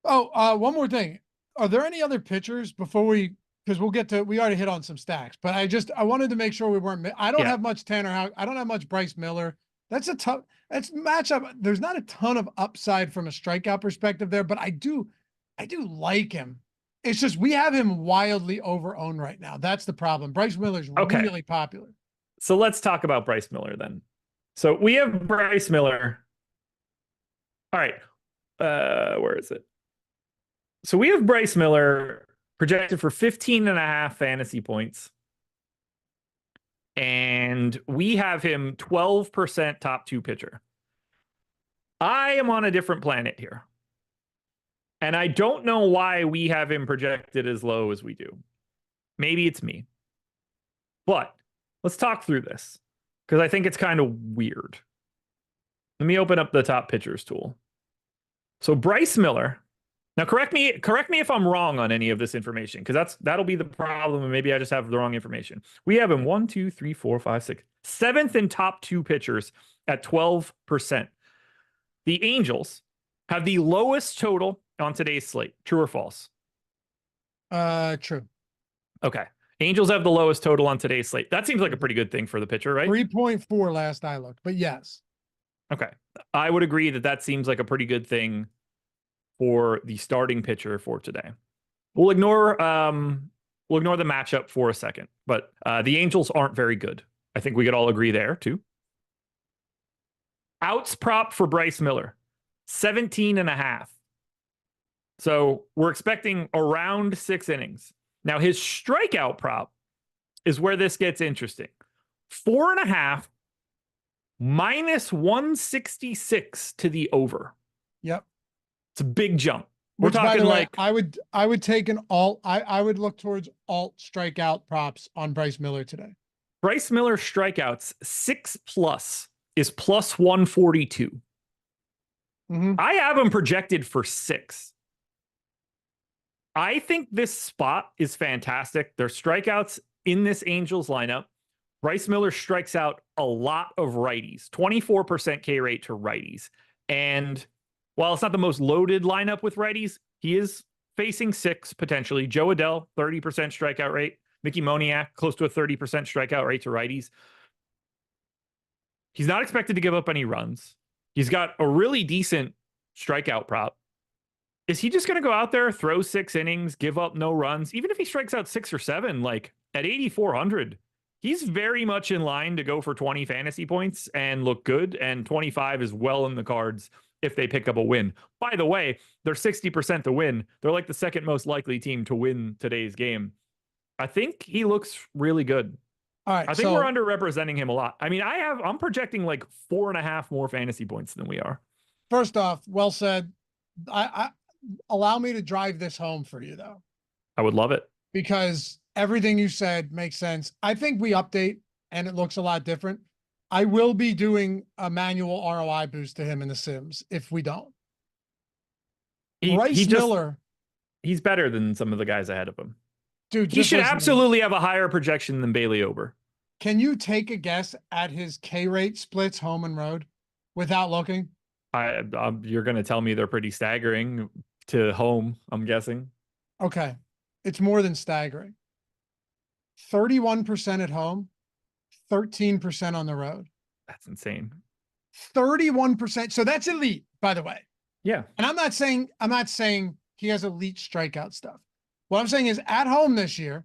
Oh, one more thing. Are there any other pitchers before we already hit on some stacks, but I wanted to make sure we weren't, I don't have much Tanner Houck. I don't have much Bryce Miller. That's matchup. There's not a ton of upside from a strikeout perspective there, but I do like him. It's just, we have him wildly over-owned right now. That's the problem. Bryce Miller's really popular. So let's talk about Bryce Miller then. So we have Bryce Miller. All right. Where is it? So we have Bryce Miller projected for 15.5 fantasy points. And we have him 12% top 2 pitcher. I am on a different planet here. And I don't know why we have him projected as low as we do. Maybe it's me. But let's talk through this, because I think it's kind of weird. Let me open up the top pitchers tool. So Bryce Miller. Now, correct me if I'm wrong on any of this information, because that'll be the problem, and maybe I just have the wrong information. We have him 1, 2, 3, 4, 5, 6, 7th in top 2 pitchers at 12%. The Angels have the lowest total on today's slate. True or false? True. Okay. Angels have the lowest total on today's slate. That seems like a pretty good thing for the pitcher, right? 3.4 last I looked, but yes. Okay. I would agree that seems like a pretty good thing for the starting pitcher for today. We'll ignore the matchup for a second, but the Angels aren't very good. I think we could all agree there too. Outs prop for Bryce Miller, 17.5. So we're expecting around 6 innings. Now his strikeout prop is where this gets interesting. 4.5 minus 166 to the over. Yep. It's a big jump. We're talking like I would take an alt. I would look towards alt strikeout props on Bryce Miller today. Bryce Miller strikeouts 6+ is plus 142. Mm-hmm. I have him projected for 6. I think this spot is fantastic. There's strikeouts in this Angels lineup. Bryce Miller strikes out a lot of righties, 24% K rate to righties. And while it's not the most loaded lineup with righties, he is facing 6 potentially. Joe Adell, 30% strikeout rate. Mickey Moniak, close to a 30% strikeout rate to righties. He's not expected to give up any runs. He's got a really decent strikeout prop. Is he just going to go out there, throw 6 innings, give up no runs? Even if he strikes out 6 or 7, like at 8,400, he's very much in line to go for 20 fantasy points and look good. And 25 is well in the cards if they pick up a win. By the way, they're 60% to win. They're like the second most likely team to win today's game. I think he looks really good. All right. I think we're underrepresenting him a lot. I mean, I'm projecting like 4.5 more fantasy points than we are. First off, well said. I allow me to drive this home for you though. I would love it. Because everything you said makes sense. I think we update and it looks a lot different. I will be doing a manual ROI boost to him in the Sims if we don't. Bryce Miller He's better than some of the guys ahead of him. Dude, he should absolutely have a higher projection than Bailey Ober. Can you take a guess at his K rate splits home and road without looking? You're going to tell me they're pretty staggering to home, I'm guessing. Okay. It's more than staggering. 31% at home, 13% on the road. That's insane. 31%. So that's elite, by the way. Yeah. And I'm not saying he has elite strikeout stuff. What I'm saying is at home this year,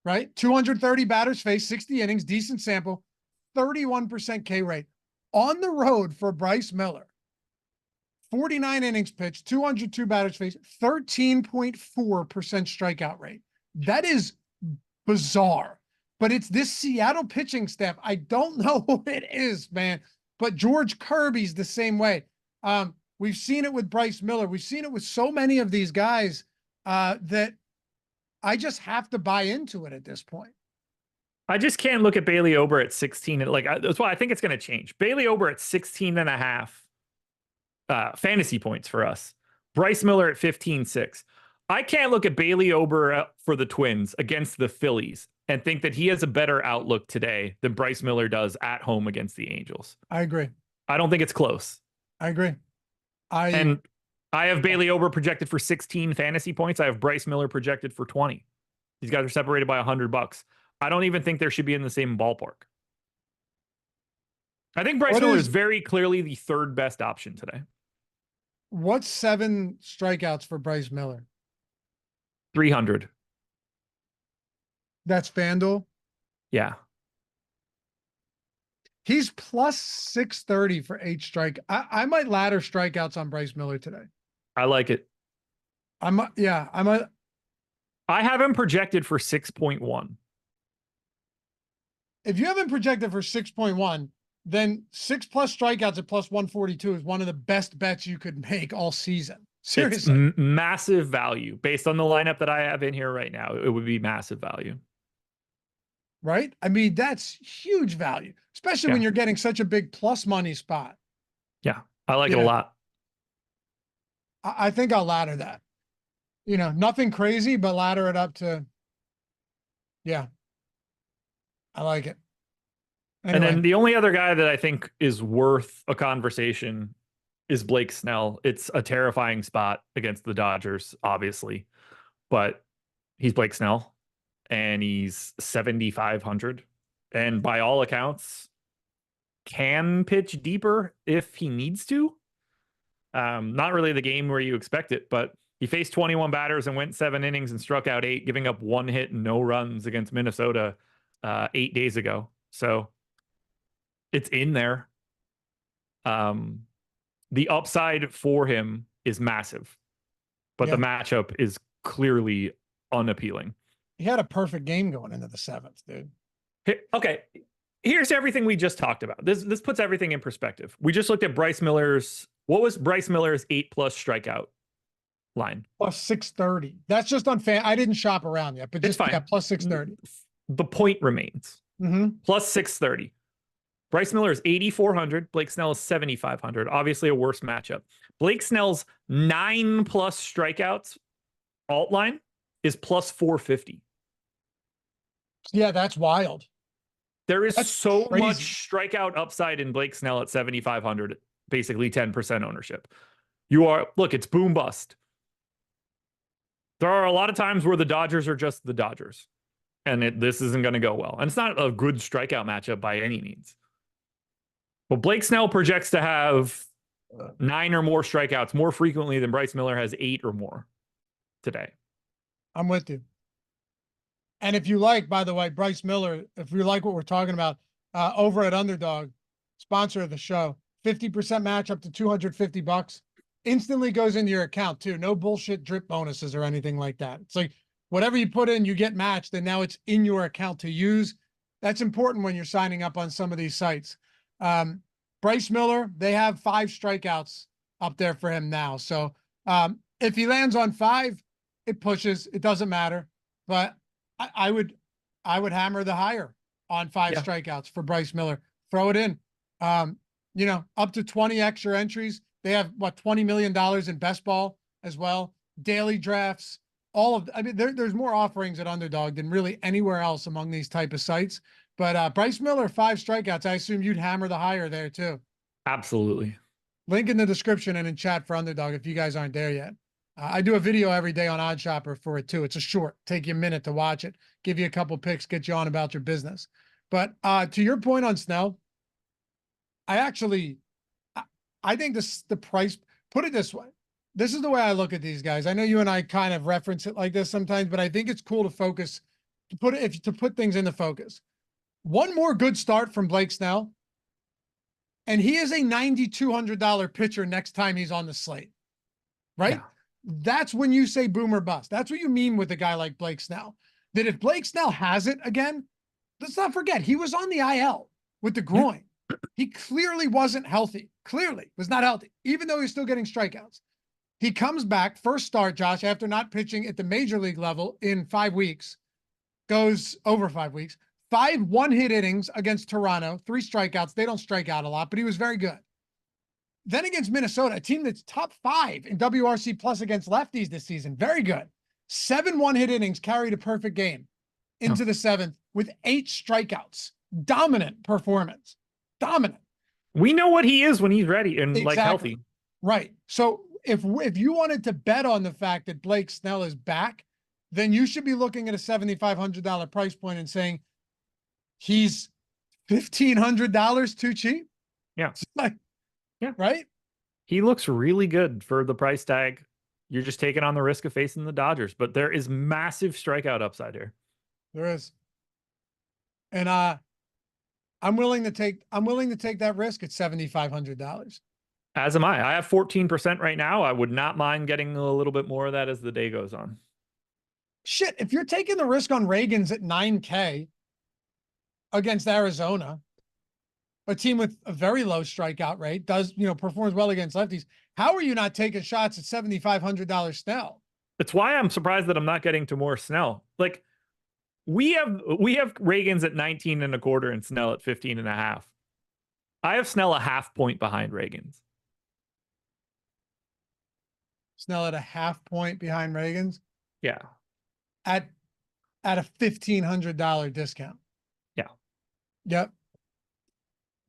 right? 230 batters faced, 60 innings, decent sample, 31% K rate. On the road for Bryce Miller, 49 innings pitched, 202 batters faced, 13.4% strikeout rate. That is bizarre. But it's this Seattle pitching staff. I don't know who it is, man. But George Kirby's the same way. We've seen it with Bryce Miller. We've seen it with so many of these guys that I just have to buy into it at this point. I just can't look at Bailey Ober at 16. That's why I think it's going to change. Bailey Ober at 16 and a half fantasy points for us. Bryce Miller at 15.6. I can't look at Bailey Ober for the Twins against the Phillies and think that he has a better outlook today than Bryce Miller does at home against the Angels. I agree. I don't think it's close. I agree. And I have Bailey Ober projected for 16 fantasy points. I have Bryce Miller projected for 20. These guys are separated by $100. I don't even think they should be in the same ballpark. I think Bryce Miller is very clearly the third best option today. What's 7 strikeouts for Bryce Miller? 300. That's FanDuel? Yeah. He's plus 630 for 8 strike. I might ladder strikeouts on Bryce Miller today. I like it. I have him projected for 6.1. If you have him projected for 6.1, then 6+ strikeouts at plus 142 is one of the best bets you could make all season. Seriously. It's massive value based on the lineup that I have in here right now. It would be massive value. Right? I mean, that's huge value, especially when you're getting such a big plus money spot. Yeah, I like it a lot. I think I'll ladder that. Nothing crazy, but ladder it up to, yeah. I like it. Anyway. And then the only other guy that I think is worth a conversation is Blake Snell. It's a terrifying spot against the Dodgers, obviously, but he's Blake Snell and he's 7,500 and by all accounts can pitch deeper if he needs to. Not really the game where you expect it, but he faced 21 batters and went 7 innings and struck out 8, giving up 1 hit and no runs against Minnesota 8 days ago. So it's in there. The upside for him is massive, but the matchup is clearly unappealing. He had a perfect game going into the 7th, dude. Okay. Here's everything we just talked about. This puts everything in perspective. We just looked at Bryce Miller's, what was Bryce Miller's 8+ strikeout line? Plus 630. That's just on fan. I didn't shop around yet, but just plus 630. The point remains. Plus 630. Bryce Miller is 8,400. Blake Snell is 7,500. Obviously a worse matchup. Blake Snell's 9+ strikeouts alt line is plus 450. Yeah, that's wild. There is so much strikeout upside in Blake Snell at 7,500, basically 10% ownership. It's boom bust. There are a lot of times where the Dodgers are just the Dodgers, and this isn't going to go well. And it's not a good strikeout matchup by any means. But Blake Snell projects to have 9 or more strikeouts more frequently than Bryce Miller has 8 or more today. I'm with you. And if you like, by the way, Bryce Miller, if you like what we're talking about, over at Underdog, sponsor of the show, 50% match up to $250, instantly goes into your account too. No bullshit drip bonuses or anything like that. It's like whatever you put in, you get matched, and now it's in your account to use. That's important when you're signing up on some of these sites. Bryce Miller, they have 5 strikeouts up there for him now. So if he lands on 5, it pushes. It doesn't matter. But I would hammer the higher on 5 strikeouts for Bryce Miller. Throw it in. Up to 20 extra entries. They have $20 million in best ball as well. daily drafts, I mean, there's more offerings at Underdog than really anywhere else among these type of sites. But Bryce Miller, 5 strikeouts. I assume you'd hammer the higher there too. Absolutely. Link in the description and in chat for Underdog if you guys aren't there yet. I do a video every day on Odd Shopper for it too. It's a short, take you a minute to watch it, give you a couple picks, get you on about your business. But to your point on Snell, I think the price, put it this way. This is the way I look at these guys. I know you and I kind of reference it like this sometimes, but I think it's cool to focus, to put things into focus. One more good start from Blake Snell, and he is a $9,200 pitcher next time he's on the slate, right? Yeah. That's when you say boom or bust. That's what you mean with a guy like Blake Snell. That if Blake Snell has it again, let's not forget, he was on the IL with the groin. Yeah. He clearly wasn't healthy. Clearly was not healthy, even though he's still getting strikeouts. He comes back, first start, Josh, after not pitching at the major league level in 5 weeks, goes over 5 weeks, 5 one-hit innings against Toronto, 3 strikeouts. They don't strike out a lot, but he was very good. Then against Minnesota, a team that's top 5 in WRC plus against lefties this season. Very good. 7 one-hit innings, carried a perfect game into the 7th with 8 strikeouts. Dominant performance. Dominant. We know what he is when he's ready and exactly. Like healthy. Right. So if you wanted to bet on the fact that Blake Snell is back, then you should be looking at a $7,500 price point and saying he's $1,500 too cheap. Yeah. Like, yeah. Right. He looks really good for the price tag. You're just taking on the risk of facing the Dodgers, but there is massive strikeout upside here. There is. And I'm willing to take that risk at $7,500. As am I. I have 14% right now. I would not mind getting a little bit more of that as the day goes on. Shit, if you're taking the risk on Ragans at 9K against Arizona, a team with a very low strikeout rate, performs well against lefties, how are you not taking shots at $7,500 Snell? That's why I'm surprised that I'm not getting to more Snell. Like, we have Ragans at 19.25 and Snell at 15.5. I have Snell a half point behind Ragans. Snell at a half point behind Ragans? Yeah. At a $1,500 discount. Yeah. Yep.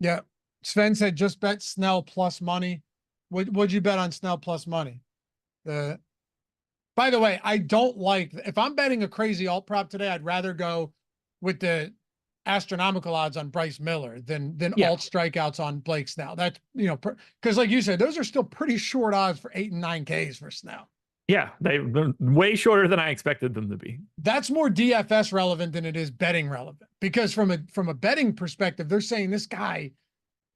Yep. Sven said just bet Snell plus money. What'd you bet on Snell plus money? By the way, I don't like, if I'm betting a crazy alt prop today, I'd rather go with the astronomical odds on Bryce Miller than alt strikeouts on Blake Snell. That's, because like you said, those are still pretty short odds for 8 and 9Ks for Snell. Yeah, they're way shorter than I expected them to be. That's more DFS relevant than it is betting relevant, because from a betting perspective, they're saying this guy,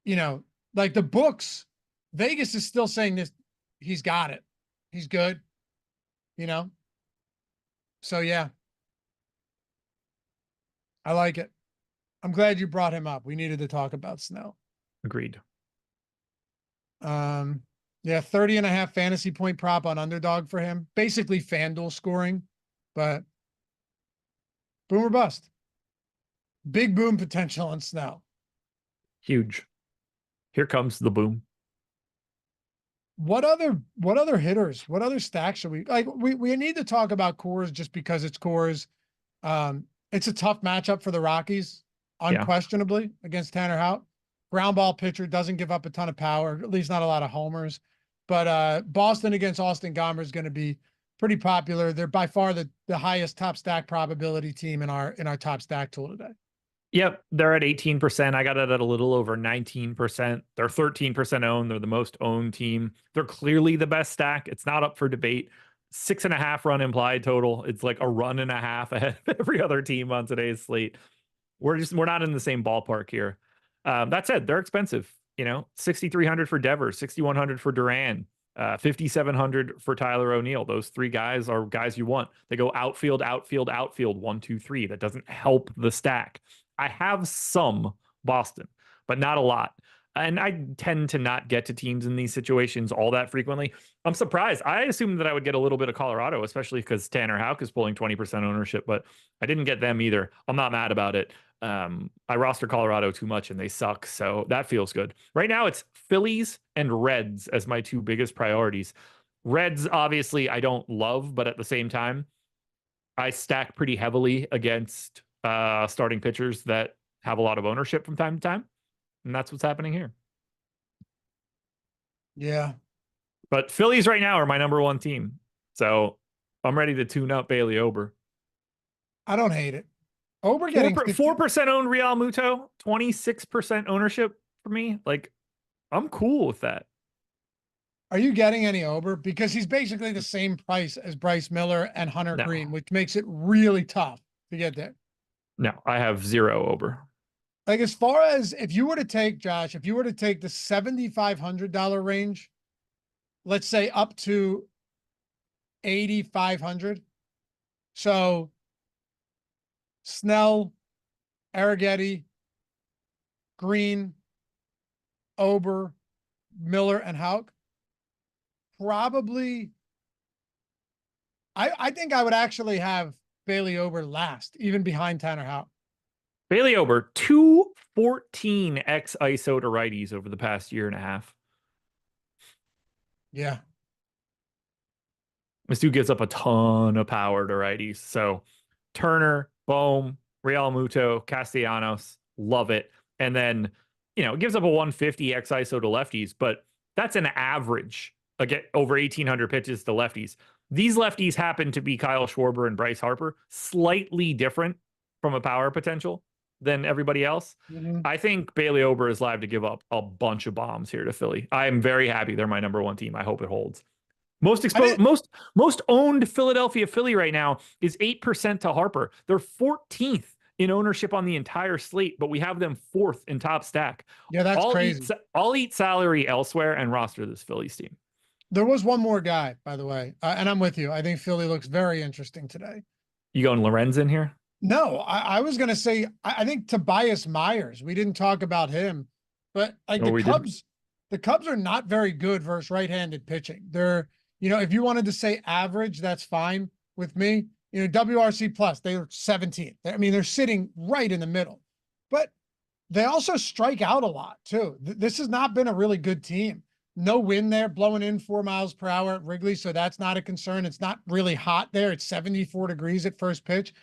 like the books, Vegas is still saying this, he's got it. He's good. So yeah, I like it. I'm glad you brought him up. We needed to talk about Snell. Agreed. Yeah, 30.5 fantasy point prop on Underdog for him. Basically FanDuel scoring, but boom or bust. Big boom potential on Snell. Huge. Here comes the boom. What other hitters, what other stacks should we like? We need to talk about Coors just because it's Coors. It's a tough matchup for the Rockies, unquestionably, against Tanner Houck. Ground ball pitcher, doesn't give up a ton of power, at least not a lot of homers. But Boston against Austin Gomber is going to be pretty popular. They're by far the highest top stack probability team in our top stack tool today. Yep, they're at 18%. I got it at a little over 19%. They're 13% owned. They're the most owned team. They're clearly the best stack. It's not up for debate. 6.5 run implied total. It's like a run and a half ahead of every other team on today's slate. We're not in the same ballpark here. That said, they're expensive. 6,300 for Devers, 6,100 for Duran, 5,700 for Tyler O'Neill. Those 3 guys are guys you want. They go outfield, outfield, outfield, 1, 2, 3. That doesn't help the stack. I have some Boston, but not a lot. And I tend to not get to teams in these situations all that frequently. I'm surprised. I assumed that I would get a little bit of Colorado, especially because Tanner Houck is pulling 20% ownership, but I didn't get them either. I'm not mad about it. I roster Colorado too much and they suck, so that feels good. Right now it's Phillies and Reds as my 2 biggest priorities. Reds, obviously, I don't love, but at the same time, I stack pretty heavily against starting pitchers that have a lot of ownership from time to time. And that's what's happening here. Yeah. But Phillies right now are my number one team. So I'm ready to tune up Bailey Ober. I don't hate it. Ober getting 4% owned Real Muto, 26% ownership for me. Like, I'm cool with that. Are you getting any Ober? Because he's basically the same price as Bryce Miller and Hunter Greene, which makes it really tough to get there. No, I have 0 Ober. Like, as far as if you were to take, Josh, if you were to take the $7,500 range, let's say up to 8,500. So Snell, Arrighetti, Greene, Ober, Miller, and Houck. Probably, I think I would actually have Bailey Ober last, even behind Tanner Houck. Bailey Ober, 214 X ISO to righties over the past year and a half. Yeah. This dude gives up a ton of power to righties. So Turner, Bohm, Real Muto, Castellanos, love it. And then, it gives up a 150 X ISO to lefties, but that's an average. Again, over 1,800 pitches to lefties. These lefties happen to be Kyle Schwarber and Bryce Harper, slightly different from a power potential than everybody else. Mm-hmm. I think Bailey Ober is live to give up a bunch of bombs here to Philly. I am very happy they're my number one team. I hope it holds. Most exposed, most owned Philadelphia Philly right now is 8% to Harper. They're 14th in ownership on the entire slate, but we have them 4th in top stack. Yeah, that's crazy. I'll eat salary elsewhere and roster this Phillies team. There was one more guy, by the way, and I'm with you. I think Philly looks very interesting today. You going Lorenz in here? No, I was going to say, I think Tobias Myers. We didn't talk about him, but like the Cubs are not very good versus right-handed pitching. They're, if you wanted to say average, that's fine with me. WRC plus, they're 17th. I mean, they're sitting right in the middle, but they also strike out a lot too. This has not been a really good team. No wind there, blowing in 4 miles per hour at Wrigley, so that's not a concern. It's not really hot there. It's 74 degrees at first pitch.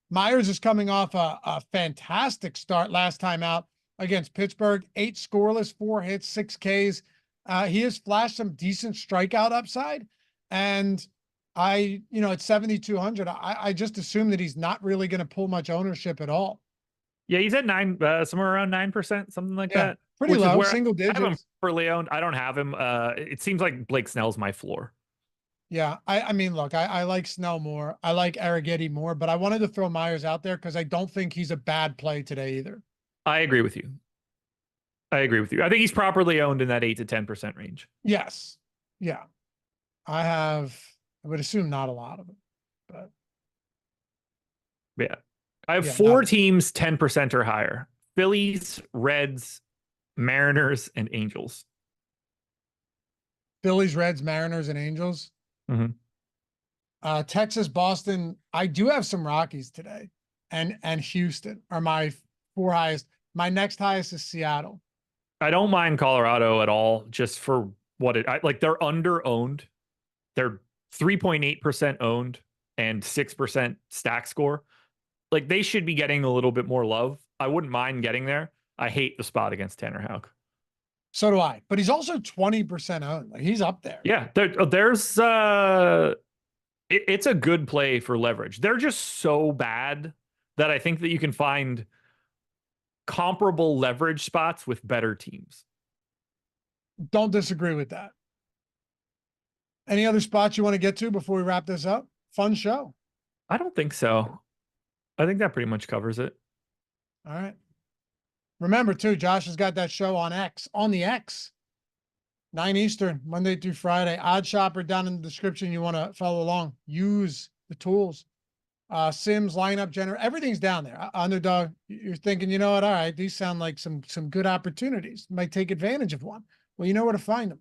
Myers is coming off a fantastic start last time out against Pittsburgh. 8 scoreless, 4 hits, 6 Ks. He has flashed some decent strikeout upside. And at 7,200, I just assume that he's not really going to pull much ownership at all. Yeah, he's at 9, somewhere around 9%, something like that. Pretty low, single digits. I have him fairly owned. I don't have him. It seems like Blake Snell's my floor. Yeah, I mean, look, I like Snell more. I like Arrighetti more, but I wanted to throw Myers out there because I don't think he's a bad play today either. I agree with you. I think he's properly owned in that 8 to 10% range. Yes. Yeah. I would assume not a lot of it, but. Yeah. I have 4 teams 10% or higher. Phillies, Reds, Mariners, and Angels. Phillies, Reds, Mariners, and Angels. Mm-hmm. Texas, Boston. I do have some Rockies today, and Houston are my 4 highest. My next highest is Seattle. I don't mind Colorado at all, just for what they're under owned. They're 3.8% owned and 6% stack score. Like, they should be getting a little bit more love. I wouldn't mind getting there. I hate the spot against Tanner Houck. So do I, but he's also 20% owned. Like, he's up there. Yeah, there's it's a good play for leverage. They're just so bad that I think that you can find comparable leverage spots with better teams. Don't disagree with that. Any other spots you want to get to before we wrap this up? Fun show. I don't think so. I think that pretty much covers it. All right. Remember too, Josh has got that show on the X, 9 Eastern, Monday through Friday. Odd Shopper down in the description. You want to follow along, use the tools, Sims, lineup generator, everything's down there. Underdog, you're thinking, you know what? All right, these sound like some good opportunities. Might take advantage of one. Well, you know where to find them.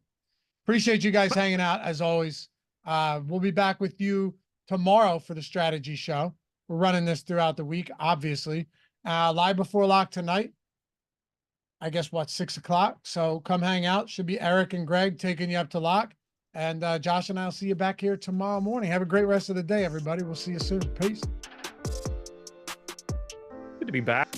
Appreciate you guys hanging out as always. We'll be back with you tomorrow for the strategy show. We're running this throughout the week, obviously. Live before lock tonight. I guess 6 o'clock. So come hang out. Should be Eric and Greg taking you up to lock. And Josh and I'll see you back here tomorrow morning. Have a great rest of the day, everybody. We'll see you soon. Peace. Good to be back.